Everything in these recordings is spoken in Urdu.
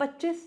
25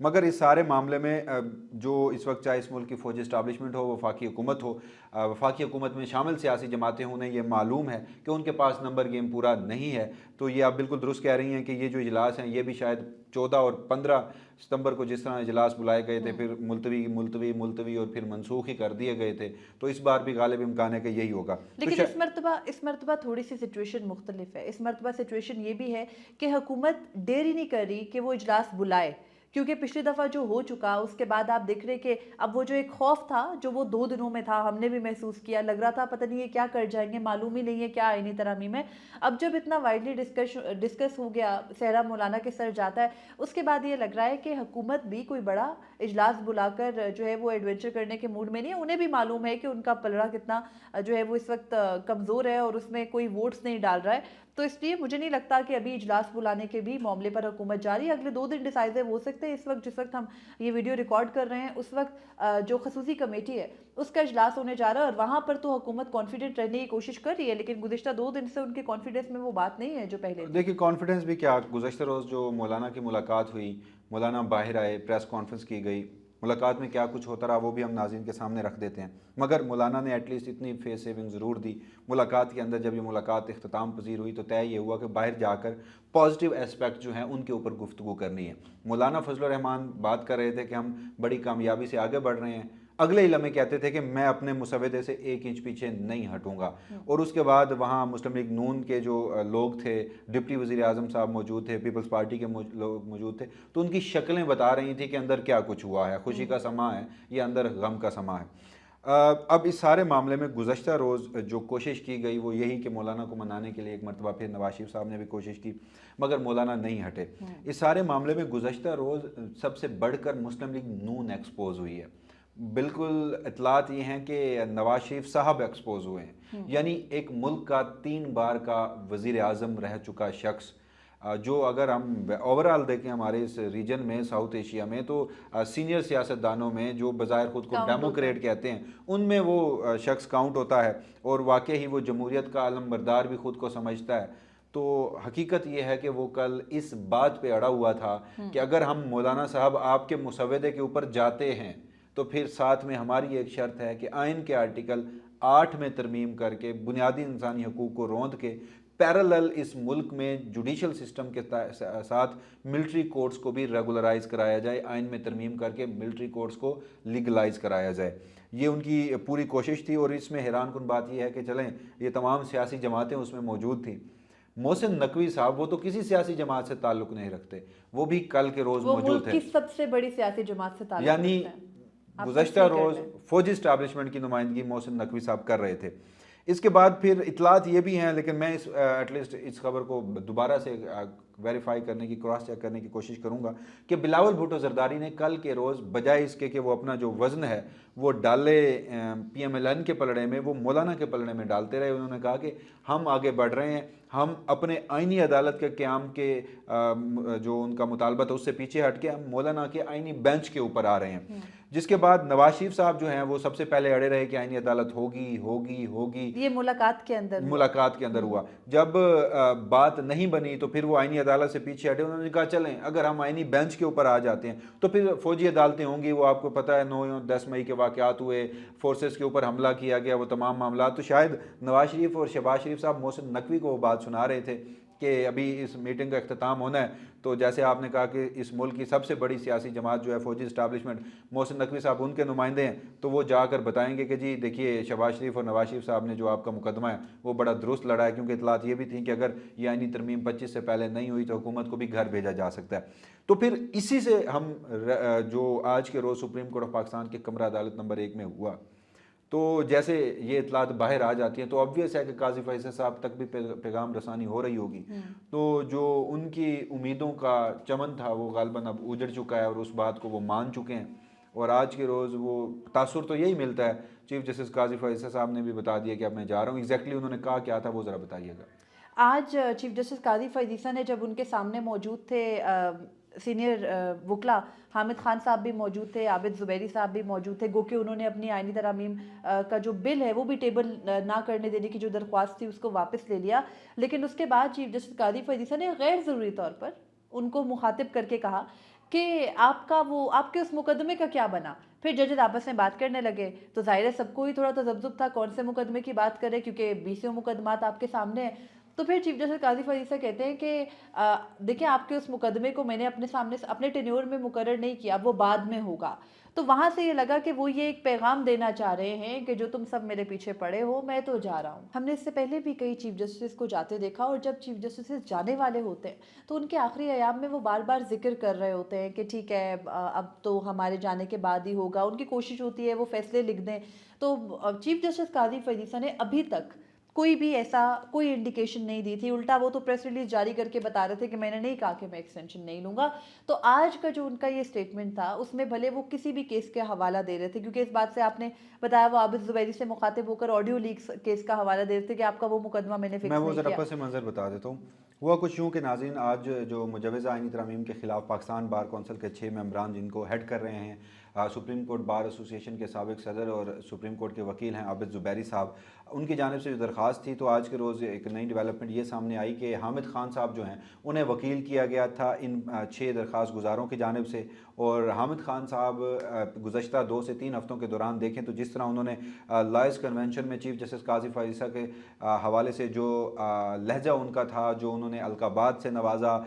مگر اس سارے معاملے میں جو اس وقت چاہے اس ملک کی فوجی اسٹیبلشمنٹ ہو، وفاقی حکومت ہو، وفاقی حکومت میں شامل سیاسی جماعتیں، انہیں یہ معلوم ہے کہ ان کے پاس نمبر گیم پورا نہیں ہے. تو یہ آپ بالکل درست کہہ رہی ہیں کہ یہ جو اجلاس ہیں یہ بھی شاید 14 اور 15 ستمبر کو جس طرح اجلاس بلائے گئے تھے پھر ملتوی اور پھر منسوخ ہی کر دیے گئے تھے، تو اس بار بھی غالب امکان ہے کہ یہی ہوگا. لیکن اس مرتبہ تھوڑی سی سچویشن مختلف ہے. اس مرتبہ سچویشن یہ بھی ہے کہ حکومت دیر ہی نہیں کر رہی کہ وہ اجلاس بلائے، کیونکہ پچھلی دفعہ جو ہو چکا اس کے بعد آپ دیکھ رہے کہ اب وہ جو ایک خوف تھا جو وہ 2 دنوں میں تھا، ہم نے بھی محسوس کیا، لگ رہا تھا پتہ نہیں یہ کیا کر جائیں گے، معلوم ہی نہیں ہے کیا آئینی ترامیم ہے. اب جب اتنا وائڈلی ڈسکس ہو گیا، صحرا مولانا کے سر جاتا ہے، اس کے بعد یہ لگ رہا ہے کہ حکومت بھی کوئی بڑا اجلاس بلا کر جو ہے وہ ایڈونچر کرنے کے موڈ میں نہیں ہے. انہیں بھی معلوم ہے کہ ان کا پلڑا کتنا جو ہے وہ اس وقت کمزور ہے اور اس میں کوئی ووٹس نہیں ڈال رہا ہے. تو اس لیے مجھے نہیں لگتا کہ ابھی اجلاس بلانے کے بھی معاملے پر حکومت جاری ہے. اگلے 2 دن ڈیسائیو ہو سکتے ہیں. اس وقت جس وقت ہم یہ ویڈیو ریکارڈ کر رہے ہیں اس وقت جو خصوصی کمیٹی ہے اس کا اجلاس ہونے جا رہا ہے، اور وہاں پر تو حکومت کانفیڈنٹ رہنے کی کوشش کر رہی ہے، لیکن گزشتہ 2 دن سے ان کے کانفیڈنس میں وہ بات نہیں ہے جو پہلے تھی. دیکھیے کانفیڈنس بھی کیا، گزشتہ روز جو مولانا کی ملاقات ہوئی، مولانا باہر آئے، پریس کانفرنس کی گئی، ملاقات میں کیا کچھ ہوتا رہا وہ بھی ہم ناظرین کے سامنے رکھ دیتے ہیں. مگر مولانا نے ایٹ لیسٹ اتنی فیس سیونگ ضرور دی. ملاقات کے اندر جب یہ ملاقات اختتام پذیر ہوئی تو طے یہ ہوا کہ باہر جا کر پازیٹیو اسپیکٹ جو ہیں ان کے اوپر گفتگو کرنی ہے. مولانا فضل الرحمان بات کر رہے تھے کہ ہم بڑی کامیابی سے آگے بڑھ رہے ہیں، اگلے ہی لمحے کہتے تھے کہ میں اپنے مسودے سے 1 انچ پیچھے نہیں ہٹوں گا. اور اس کے بعد وہاں مسلم لیگ نون کے جو لوگ تھے، ڈپٹی وزیر اعظم صاحب موجود تھے، پیپلز پارٹی کے لوگ موجود تھے، تو ان کی شکلیں بتا رہی تھیں کہ اندر کیا کچھ ہوا ہے، خوشی کا سما ہے یا اندر غم کا سما ہے. اب اس سارے معاملے میں گزشتہ روز جو کوشش کی گئی وہ یہی کہ مولانا کو منانے کے لیے ایک مرتبہ پھر نواز شریف صاحب نے بھی کوشش کی، مگر مولانا نہیں ہٹے. اس سارے معاملے میں گزشتہ روز سب سے بڑھ کر مسلم لیگ نون ایکسپوز ہوئی ہے. بالکل اطلاعات یہ ہیں کہ نواز شریف صاحب ایکسپوز ہوئے ہیں. یعنی ایک ملک کا 3 بار کا وزیر اعظم رہ چکا شخص، جو اگر ہم اوورال دیکھیں ہمارے اس ریجن میں، ساؤتھ ایشیا میں، تو سینئر سیاستدانوں میں جو بظاہر خود کو ڈیموکریٹ کہتے ہیں ان میں وہ شخص کاؤنٹ ہوتا ہے، اور واقعی وہ جمہوریت کا علم بردار بھی خود کو سمجھتا ہے. تو حقیقت یہ ہے کہ وہ کل اس بات پہ اڑا ہوا تھا کہ اگر ہم مولانا صاحب آپ کے مسودے کے اوپر جاتے ہیں تو پھر ساتھ میں ہماری ایک شرط ہے کہ آئین کے آرٹیکل 8 میں ترمیم کر کے بنیادی انسانی حقوق کو روند کے پیرالل اس ملک میں جوڈیشل سسٹم کے ساتھ ملٹری کورٹس کو بھی ریگولرائز کرایا جائے، آئین میں ترمیم کر کے ملٹری کورٹس کو لیگلائز کرایا جائے. یہ ان کی پوری کوشش تھی. اور اس میں حیران کن بات یہ ہے کہ چلیں یہ تمام سیاسی جماعتیں اس میں موجود تھیں. محسن نقوی صاحب وہ تو کسی سیاسی جماعت سے تعلق نہیں رکھتے، وہ بھی کل کے روز موجود تھے. وہ سب سے بڑی سیاسی جماعت سے تعلق یعنی رکھتے ہیں. گزشتہ روز فوجی اسٹیبلشمنٹ کی نمائندگی محسن نقوی صاحب کر رہے تھے. اس کے بعد پھر اطلاعات یہ بھی ہیں، لیکن میں ایٹ لیسٹ اس خبر کو دوبارہ سے ویریفائی کرنے کی، کراس چیک کرنے کی کوشش کروں گا کہ بلاول بھٹو زرداری نے کل کے روز بجائے اس کے کہ وہ اپنا جو وزن ہے وہ ڈالے پی ایم ایل این کے پلڑے میں، وہ مولانا کے پلڑے میں ڈالتے رہے. انہوں نے کہا کہ ہم آگے بڑھ رہے ہیں، ہم اپنے آئینی عدالت کے قیام کے جو ان کا مطالبہ تھا اس سے پیچھے ہٹ کے ہم مولانا کے آئینی بینچ کے اوپر آ رہے ہیں. جس کے بعد نواز شریف صاحب جو ہیں وہ سب سے پہلے اڑے رہے کہ آئینی عدالت ہوگی. یہ ملاقات کے اندر ہوا. جب بات نہیں بنی تو پھر وہ آئینی عدالت سے پیچھے ہٹے. انہوں نے کہا چلیں اگر ہم آئینی بینچ کے اوپر آ جاتے ہیں تو پھر فوجی عدالتیں ہوں گی. وہ آپ کو پتہ ہے 9-10 مئی کے واقعات ہوئے، فورسز کے اوپر حملہ کیا گیا، وہ تمام معاملات. تو شاید نواز شریف اور شہباز شریف صاحب محسن نقوی کو وہ بات سنا رہے تھے کہ ابھی اس میٹنگ کا اختتام ہونا ہے. تو جیسے آپ نے کہا کہ اس ملک کی سب سے بڑی سیاسی جماعت جو ہے فوجی اسٹیبلشمنٹ، محسن نقوی صاحب ان کے نمائندے ہیں، تو وہ جا کر بتائیں گے کہ جی دیکھیے شہباز شریف اور نواز شریف صاحب نے جو آپ کا مقدمہ ہے وہ بڑا درست لڑا ہے. کیونکہ اطلاعات یہ بھی تھیں کہ اگر یہ آئینی ترمیم 25 سے پہلے نہیں ہوئی تو حکومت کو بھی گھر بھیجا جا سکتا ہے. تو پھر اسی سے ہم جو آج کے روز سپریم کورٹ آف پاکستان کے کمرہ عدالت نمبر 1 میں ہوا، تو جیسے یہ اطلاعات باہر آ جاتی ہیں تو obvious ہے کہ قاضی فیصل صاحب تک بھی پیغام رسانی ہو رہی ہوگی. تو جو ان کی امیدوں کا چمن تھا وہ غالباً اب اجڑ چکا ہے اور اس بات کو وہ مان چکے ہیں. اور آج کے روز وہ تاثر تو یہی ملتا ہے. چیف جسٹس قاضی فیصل صاحب نے بھی بتا دیا کہ اب میں جا رہا ہوں. ایگزیکٹلی انہوں نے کہا کیا تھا وہ ذرا بتائیے گا. آج چیف جسٹس قاضی فیصل نے جب ان کے سامنے موجود تھے سینئر وکلا، حامد خان صاحب بھی موجود تھے، عابد زبیری صاحب بھی موجود تھے، گو کہ انہوں نے اپنی آئینی ترامیم کا جو بل ہے وہ بھی ٹیبل نہ کرنے دینے کی جو درخواست تھی اس کو واپس لے لیا. لیکن اس کے بعد چیف جسٹس قاضی فیصل نے غیر ضروری طور پر ان کو مخاطب کر کے کہا کہ آپ کا وہ آپ کے اس مقدمے کا کیا بنا؟ پھر ججز آپس میں بات کرنے لگے تو ظاہر ہے سب کو ہی تھوڑا تذبذب تھا کون سے مقدمے کی بات کرے، کیونکہ 20 مقدمات آپ کے سامنے ہیں۔ تو پھر چیف جسٹس قاضی فرید صاحب کہتے ہیں کہ دیکھیں آپ کے اس مقدمے کو میں نے اپنے سامنے اپنے ٹینیور میں مقرر نہیں کیا، وہ بعد میں ہوگا۔ تو وہاں سے یہ لگا کہ وہ یہ ایک پیغام دینا چاہ رہے ہیں کہ جو تم سب میرے پیچھے پڑے ہو، میں تو جا رہا ہوں۔ ہم نے اس سے پہلے بھی کئی چیف جسٹس کو جاتے دیکھا، اور جب چیف جسٹس جانے والے ہوتے ہیں تو ان کے آخری ایام میں وہ بار بار ذکر کر رہے ہوتے ہیں کہ ٹھیک ہے اب تو ہمارے جانے کے بعد ہی ہوگا، ان کی کوشش ہوتی ہے وہ فیصلے لکھ دیں۔ تو چیف جسٹس قاضی فیصل نے ابھی تک کوئی بھی ایسا کوئی انڈیکیشن نہیں دی تھی، الٹا وہ تو پریس ریلیز جاری کر کے بتا رہے تھے کہ میں نے نہیں کہا کہ میں ایکسٹینشن نہیں لوں گا۔ تو آج کا جو ان کا یہ سٹیٹمنٹ تھا اس میں بھلے وہ کسی بھی کیس کے حوالہ دے رہے تھے، کیونکہ اس بات سے آپ نے بتایا وہ عابد زبیری سے مخاطب ہو کر آڈیو لیکس کیس کا حوالہ دے رہے تھے کہ آپ کا وہ مقدمہ میں نے میں فکس وہ نہیں ذرا کیا۔ پس منظر بتا دیتا ہوں۔ ہوا کچھ یوں کہ ناظرین، آج جو مجوزہ آئینی ترامیم کے خلاف پاکستان بار کونسل کے 6 ممبران جن کو ہیڈ کر رہے ہیں سپریم کورٹ بار ایسوسی ایشن کے سابق صدر اور سپریم کورٹ کے وکیل ہیں عابد زبیری صاحب، ان کی جانب سے جو درخواست تھی، تو آج کے روز ایک نئی ڈیولپمنٹ یہ سامنے آئی کہ حامد خان صاحب جو ہیں انہیں وکیل کیا گیا تھا ان 6 درخواست گزاروں کی جانب سے۔ اور حامد خان صاحب گزشتہ 2 سے 3 ہفتوں کے دوران دیکھیں تو جس طرح انہوں نے لائز کنونشن میں چیف جسٹس قاضی فائزہ کے حوالے سے جو لہجہ ان کا تھا، جو انہوں نے القابات سے نوازا،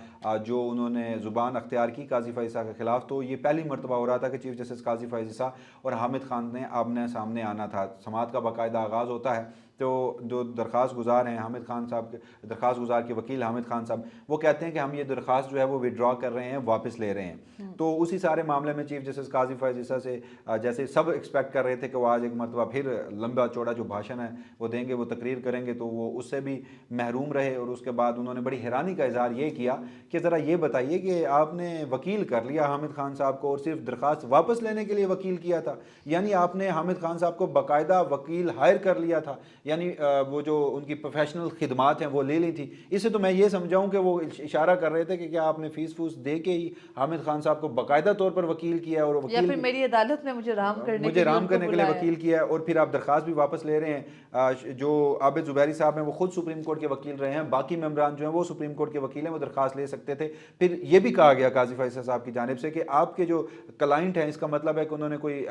جو انہوں نے زبان اختیار کی قاضی فائزہ کے خلاف، تو یہ پہلی مرتبہ ہو رہا تھا کہ چیف جسٹس قاضی فائزہ اور حامد خان نے آمنے سامنے آنا تھا۔ سماعت کا باقاعدہ آغاز ہوتا ہے تو جو درخواست گزار ہیں حامد خان صاحب کے درخواست گزار کے وکیل حامد خان صاحب، وہ کہتے ہیں کہ ہم یہ درخواست جو ہے وہ وڈرا کر رہے ہیں، واپس لے رہے ہیں۔ تو اسی سارے معاملے میں چیف جسٹس قاضی فائزہ سے جیسے سب ایکسپیکٹ کر رہے تھے کہ وہ آج ایک مرتبہ پھر لمبا چوڑا جو بھاشن ہے وہ دیں گے، وہ تقریر کریں گے، تو وہ اس سے بھی محروم رہے۔ اور اس کے بعد انہوں نے بڑی حیرانی کا اظہار یہ کیا کہ ذرا یہ بتائیے کہ آپ نے وکیل کر لیا حامد خان صاحب کو اور صرف درخواست واپس لینے کے لیے وکیل کیا تھا، یعنی آپ نے حامد خان صاحب کو باقاعدہ وکیل ہائر کر لیا تھا، یعنی وہ جو ان کی پروفیشنل خدمات ہیں وہ لے لی تھی۔ اس سے تو میں یہ سمجھاؤں کہ وہ اشارہ کر رہے تھے کہ کیا آپ نے فیس فوس دے کے ہی حامد خان صاحب کو باقاعدہ طور پر وکیل کیا، اور یا وکیل پھر میری عدالت میں مجھے رام کرنے کے کے لیے وکیل کیا، اور پھر آپ درخواست بھی واپس لے رہے ہیں۔ جو عابد زبیری صاحب ہیں وہ خود سپریم کورٹ کے وکیل رہے ہیں، باقی ممبران جو ہیں وہ سپریم کورٹ کے وکیل ہیں، وہ درخواست لے سکتے تھے۔ پھر یہ بھی کہا گیا قاضی فیصل صاحب کی جانب سے کہ آپ کے جو کلائنٹ ہیں، اس کا مطلب ہے کہ انہوں نے کوئی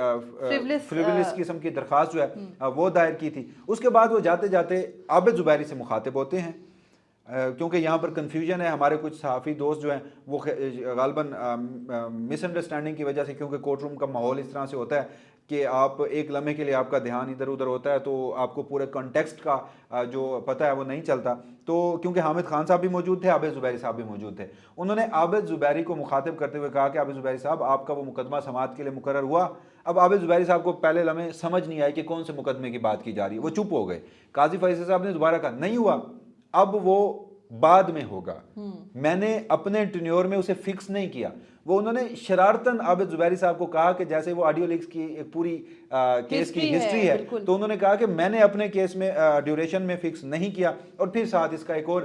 فریولس قسم کی درخواست جو ہے وہ دائر کی تھی۔ اس کے بعد وہ جاتے جاتے عابد زبیری سے مخاطب ہوتے ہیں، کیونکہ یہاں پر کنفیوژن ہے۔ ہمارے کچھ صحافی دوست جو ہیں وہ غالباً مس انڈرسٹینڈنگ کی وجہ سے، کیونکہ کورٹ روم کا ماحول اس طرح سے ہوتا ہے کہ آپ ایک لمحے کے لیے آپ کا دھیان ادھر ادھر ہوتا ہے، تو آپ کو پورے کنٹیکسٹ کا جو پتہ ہے وہ نہیں چلتا۔ تو کیونکہ حامد خان صاحب بھی موجود تھے، عابد زبیری صاحب بھی موجود تھے، انہوں نے عابد زبیری کو مخاطب کرتے ہوئے کہا کہ عابد زبیری صاحب، آپ کا وہ مقدمہ سماعت کے لیے مقرر ہوا۔ اب عابد زبیری صاحب کو پہلے لمحے سمجھ نہیں آئی کہ کون سے مقدمے کی بات کی جا رہی ہے، وہ چپ ہو گئے۔ قاضی فیصل صاحب نے دوبارہ کہا نہیں ہوا، اب وہ بعد میں ہوگا، میں نے اپنے ٹینیور میں اسے فکس نہیں کیا۔ وہ انہوں نے شرارتاً عابد زبیری صاحب کو کہا کہ جیسے وہ آڈیو لیکس کی ایک پوری کیس کی ہسٹری ہے، تو انہوں نے کہا کہ میں نے اپنے کیس میں ڈیوریشن میں فکس نہیں کیا۔ اور پھر ساتھ اس کا ایک اور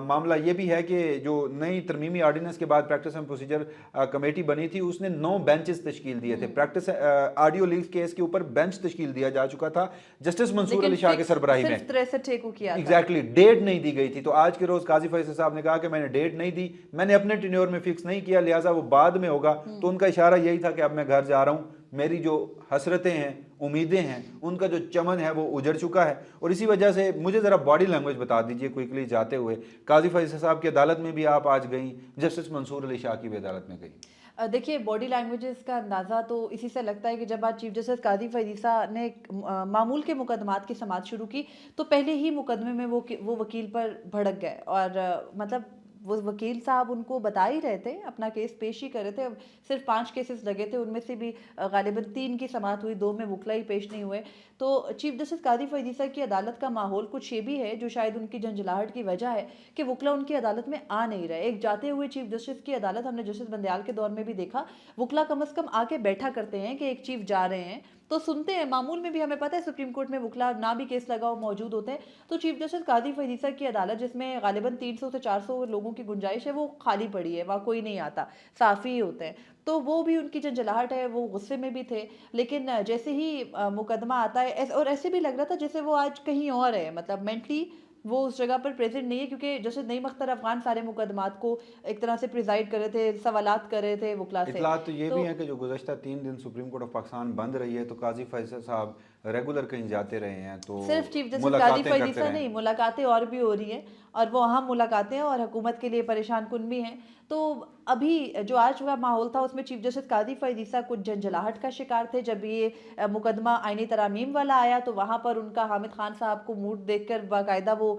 معاملہ یہ بھی ہے کہ جو نئی ترمیمی آرڈیننس کے بعد پریکٹس اینڈ پروسیجر کمیٹی بنی تھی، اس نے 9 بینچز تشکیل دیے تھے۔ پریکٹس آڈیو لیکس کیس کے اوپر بینچ تشکیل دیا جا چکا تھا جسٹس منصور علی شاہ کے سربراہی میں، 63 کو کیا ایگزیکٹلی ڈیٹ نہیں دی گئی تھی۔ تو آج کے روز قاضی فیصل صاحب نے کہا کہ میں نے ڈیٹ نہیں دی، میں نے اپنے ٹینیور میں فکس نہیں کیا، لہٰذا وہ بعد میں ہوگا۔ تو ان کا اشارہ یہی تھا کہ اب میں گھر جا رہا ہوں، میری جو حسرتیں ہیں، امیدیں ہیں، ان کا جو چمن ہے وہ اجڑ چکا ہے۔ اور اسی وجہ سے مجھے ذرا باڈی لینگویج بتا دیجئے کوئکلی جاتے ہوئے، قاضی فیصل صاحب کی عدالت میں بھی آپ آج گئیں، جسٹس منصور علی شاہ کی بھی عدالت میں گئیں۔ دیکھیے باڈی لینگویجز کا اندازہ تو اسی سے لگتا ہے کہ جب آج چیف جسٹس قاضی فیصل نے معمول کے مقدمات کی سماعت شروع کی تو پہلے ہی مقدمے میں وہ وکیل پر بھڑک گئے، اور مطلب وہ وکیل صاحب ان کو بتا ہی رہے تھے، اپنا کیس پیش ہی کر رہے تھے۔ اب صرف 5 کیسز لگے تھے، ان میں سے بھی غالباً 3 کی سماعت ہوئی، 2 میں وکلا ہی پیش نہیں ہوئے۔ تو چیف جسٹس قاضی فیصل کی عدالت کا ماحول کچھ یہ بھی ہے جو شاید ان کی جھنجھلاہٹ کی وجہ ہے کہ وکلا ان کی عدالت میں آ نہیں رہے۔ ایک جاتے ہوئے چیف جسٹس کی عدالت ہم نے جسٹس بندیال کے دور میں بھی دیکھا، وکلا کم از کم آ کے بیٹھا کرتے ہیں کہ ایک چیف جا رہے ہیں تو سنتے ہیں۔ معمول میں بھی ہمیں پتہ ہے سپریم کورٹ میں وکلا نہ بھی کیس لگا ہو موجود ہوتے ہیں، تو چیف جسٹس قاضی فیصل کی عدالت جس میں غالباً 300 سے 400 لوگوں کی گنجائش ہے، وہ خالی پڑی ہے، وہاں کوئی نہیں آتا، صافی ہی ہوتے ہیں۔ تو وہ بھی ان کی جھنجھلاہٹ ہے، وہ غصے میں بھی تھے، لیکن جیسے ہی مقدمہ آتا ہے اور ایسے بھی لگ رہا تھا جیسے وہ آج کہیں اور ہے، مطلب مینٹلی وہ اس جگہ پر پریزنٹ نہیں ہے کیونکہ جسٹس نعیم اختر افغان سارے مقدمات کو ایک طرح سے پریزائڈ کر رہے تھے، سوالات کر رہے تھے وکلاء سے. اطلاعات تو یہ تو بھی ہیں کہ جو گزشتہ 3 دن سپریم کورٹ آف پاکستان بند رہی ہے تو قاضی فیصل صاحب ریگولر کہیں جاتے رہے ہیں، تو صرف چیف جسٹس قاضی ملاقاتیں کرتے فیضیسہ رہے نہیں، ہیں. ملاقاتیں اور بھی ہو رہی ہیں اور وہ اہم ملاقاتیں ہیں اور حکومت کے لیے پریشان کن بھی ہیں. تو ابھی جو آج کا ماحول تھا اس میں چیف جسٹس قاضی فیضیسہ کچھ جھنجھلاہٹ کا شکار تھے. جب یہ مقدمہ آئینی ترامیم والا آیا تو وہاں پر ان کا حامد خان صاحب کو موڈ دیکھ کر باقاعدہ وہ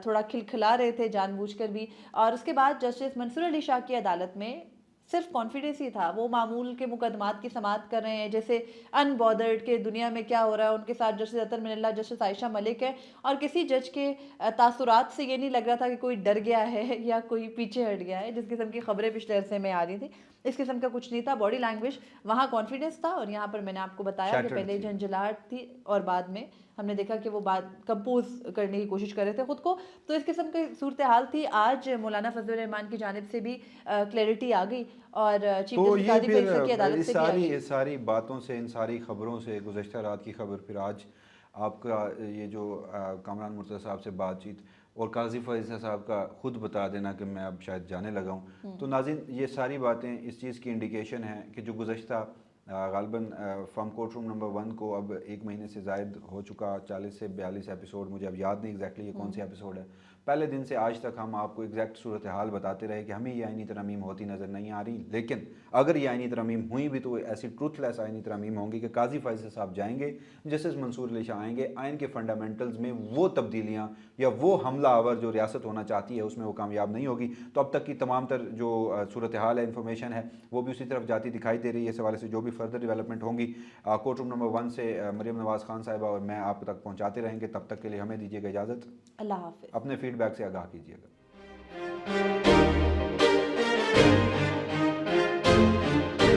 تھوڑا کھلکھلا رہے تھے جان بوجھ کر بھی. اور اس کے بعد جسٹس منصور علی شاہ کی عدالت میں صرف کانفیڈنس ہی تھا، وہ معمول کے مقدمات کی سماعت کر رہے ہیں جیسے ان بادرڈ کہ دنیا میں کیا ہو رہا ہے. ان کے ساتھ جسٹس اطہر من اللہ، جسٹس عائشہ ملک ہے اور کسی جج کے تاثرات سے یہ نہیں لگ رہا تھا کہ کوئی ڈر گیا ہے یا کوئی پیچھے ہٹ گیا ہے، جس قسم کی خبریں پچھلے عرصے میں آ رہی تھی. اس قسم کا کچھ نہیں تھا. باڈی لینگویج وہاں کانفیڈنس تھا اور یہاں پر میں نے آپ کو بتایا کہ پہلے جھنجھلاہٹ تھی اور بعد میں ہم نے دیکھا کہ وہ بات کمپوز کرنے کی کوشش کر رہے تھے خود کو. تو اس قسم کی صورتحال تھی. آج مولانا فضل الرحمان کی جانب سے بھی کلیئرٹی آ گئی اور چیف تو جسٹس یہ قاضی فیصل کی عدالت سے بھی آ گئی. اس ساری باتوں سے، ان ساری خبروں سے، گزشتہ رات کی خبر، پھر آج آپ کا یہ جو کامران مرتضیٰ صاحب سے بات چیت اور قاضی فیصل صاحب کا خود بتا دینا کہ میں اب شاید جانے لگا ہوں، تو ناظرین یہ ساری باتیں اس چیز کی انڈیکیشن ہے کہ جو گزشتہ غالباً فرام کورٹ روم نمبر 1 کو اب 1 مہینے سے زائد ہو چکا، 40 سے 42 ایپیسوڈ، مجھے اب یاد نہیں ایگزیکٹلی یہ کون سی ایپیسوڈ ہے. پہلے دن سے آج تک ہم آپ کو ایگزیکٹ صورتحال بتاتے رہے کہ ہمیں یہ آئینی ترامیم ہوتی نظر نہیں آ رہی، لیکن اگر یہ آئینی ترامیم ہوئی بھی تو ایسی ٹروتھ لیس آئینی ترامیم ہوں گی کہ قاضی فیصل صاحب جائیں گے، جسٹس منصور علی شاہ آئیں گے، آئین کے فنڈامنٹلز میں وہ تبدیلیاں یا وہ حملہ آور جو ریاست ہونا چاہتی ہے اس میں وہ کامیاب نہیں ہوگی. تو اب تک کی تمام تر جو صورتحال ہے، انفارمیشن ہے، وہ بھی اسی طرف جاتی دکھائی دے رہی ہے. اس حوالے سے جو بھی فردر ڈیولپمنٹ ہوں گی کورٹ روم نمبر 1 سے مریم نواز خان صاحبہ اور میں آپ تک پہنچاتے رہیں گے. تب تک کے لیے ہمیں دیجیے گا اجازت. اللہ حافظ. اپنے فیڈ بیک سے آگاہ کیجیے گا.